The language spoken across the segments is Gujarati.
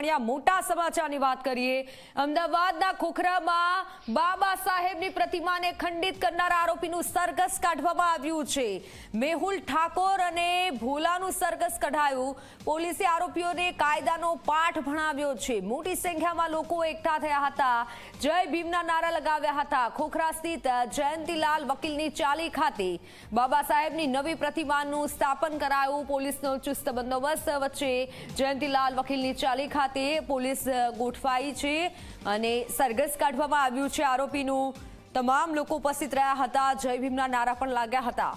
પણ આ મોટા સમાચારની વાત કરીએ। અમદાવાદના ખોખરામાં બાબા સાહેબની પ્રતિમાને ખંડિત કરનાર આરોપીનું સરઘસ કાઢવામાં આવ્યું છે। મેહુલ ઠાકોર અને ભોલાનું સરઘસ કઢાયું। પોલીસે આરોપીઓને કાયદાનો પાઠ ભણાવ્યો છે। મોટી સંખ્યામાં લોકો એકઠા થયા હતા। જય ભીમના નારા લગાવ્યા હતા। ખોખરા સ્થિત જયંતીલાલ વકીલની ચાલી ખાતે બાબા સાહેબની નવી પ્રતિમાનું સ્થાપન કરાયું। પોલીસનો ચુસ્ત બંદોબસ્ત વચ્ચે જયંતીલાલ વકીલની ચાલી ખાતે પોલીસ ગોઠવાઈ છે અને સરઘસ કાઢવામાં આવ્યું છે। આરોપીનું તમામ લોકો ઉપસ્થિત રહ્યા હતા। જય ભીમના નારા પણ લાગ્યા હતા।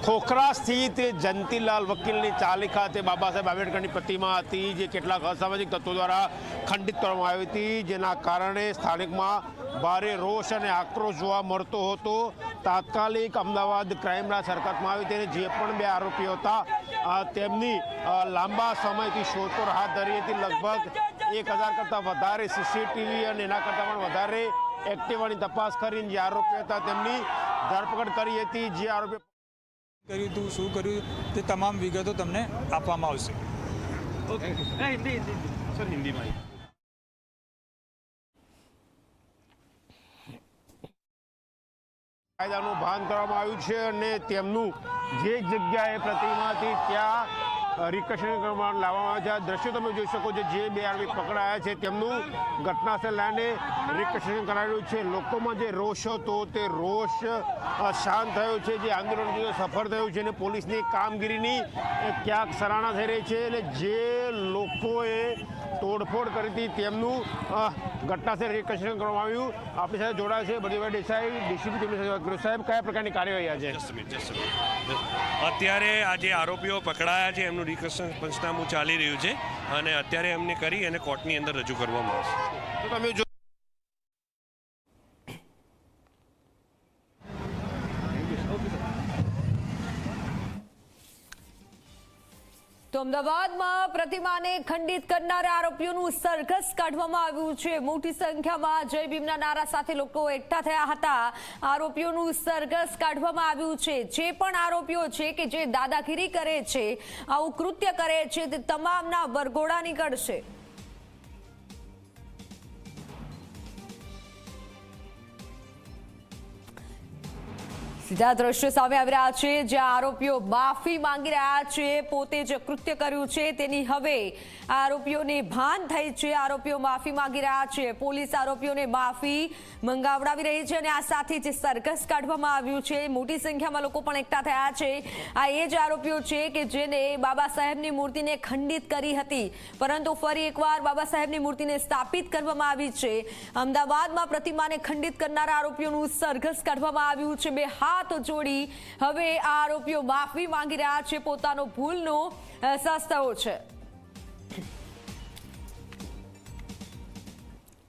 ખોખરા સ્થિત જયંતીલાલ વકીલની ચાલી ખાતે બાબા સાહેબ આંબેડકરની પ્રતિમા હતી, જે કેટલાક અસામાજિક તત્વો દ્વારા ખંડિત કરવામાં આવી હતી, જેના કારણે સ્થાનિકમાં ભારે રોષ અને આક્રોશ જોવા મળતો હતો। તાત્કાલિક અમદાવાદ ક્રાઇમ બ્રાન્ચ હરકતમાં આવી તેને જે પણ બે આરોપીઓ હતા તેમની લાંબા સમયથી શોધખોળ હાથ ધરી હતી। લગભગ 1000 કરતાં વધારે સીસીટીવી અને એના કરતાં પણ વધારે એક્ટિવાની તપાસ કરીને જે આરોપીઓ હતા તેમની ધરપકડ કરી હતી। જે આરોપી કર્યું હતું, શું કર્યું તે તમામ વિગતો તમને આપવામાં આવશે। કાયદાનું ભાન કરવામાં આવ્યું છે અને તેમનું જે જગ્યાએ પ્રતિમા હતી ત્યાં રિકન્સ્ટ્રક્શન કરવામાં લાવવામાં આવે છે। આ દ્રશ્યો તમે જોઈ શકો છો, જે બે આરોપી પકડાયા છે તેમનું ઘટનાસ્થળ લાઈને રિકન્સ્ટ્રક્શન કરાયેલું છે। લોકોમાં જે રોષ હતો તે રોષ શાંત થયો છે। જે આંદોલન સફળ થયું છે અને પોલીસની કામગીરીની ક્યાંક સરાહના થઈ રહી છે અને જે લોકોએ તોડફોડ કરી હતી તેમનું ઘટનાસ્થળ રિકન્સ્ટ્રક્શન કરવામાં આવ્યું। આપણી સાથે જોડાયા છે બળદેવભાઈ દેસાઈ, ડીસીપી, તેમની સાથે વાત કરીએ। સાહેબ, કયા પ્રકારની કાર્યવાહી આજે? અત્યારે આ જે આરોપીઓ પકડાયા છે એમનું રિકન્સ્ટ્રક્શન પંચનામું ચાલી રહ્યું છે અને અત્યારે એમને કરી અને કોર્ટની અંદર રજૂ કરવામાં આવશે। તો તમે તો અમદાવાદમાં પ્રતિમાને ખંડિત કરનારા આરોપીઓનું સરઘસ કાઢવામાં આવ્યું છે। મોટી સંખ્યામાં જય ભીમના નારા સાથે લોકો એકઠા થયા હતા। આરોપીઓનું સરઘસ કાઢવામાં આવ્યું છે। જે પણ આરોપીઓ છે કે જે દાદાગીરી કરે છે, આવું કૃત્ય કરે છે, તે તમામના વરઘોડા નીકળશે। સીધા દ્રશ્યો સામે આવી રહ્યા છે, જ્યાં આરોપીઓ માફી માંગી રહ્યા છે। પોતે જે કૃત્ય કર્યું છે તેની હવે આરોપીઓને ભાન થઈ છે। આરોપીઓ માફી માંગી રહ્યા છે। પોલીસ આરોપીઓને માફી મંગાવડાવી રહી છે અને આ સાથે જે સરઘસ કાઢવામાં આવ્યું છે, મોટી સંખ્યામાં લોકો પણ એકઠા થયા છે। આ એ જ આરોપીઓ છે કે જેને બાબા સાહેબની મૂર્તિને ખંડિત કરી હતી, પરંતુ ફરી એકવાર બાબા સાહેબની મૂર્તિને સ્થાપિત કરવામાં આવી છે। અમદાવાદમાં પ્રતિમાને ખંડિત કરનારા આરોપીઓનું સરઘસ કાઢવામાં આવ્યું છે। બે હાથ જોડી હવે આ આરોપીઓ માફી માંગી રહ્યા છે। પોતાનો ભૂલનો અહેસાસ થયો છે।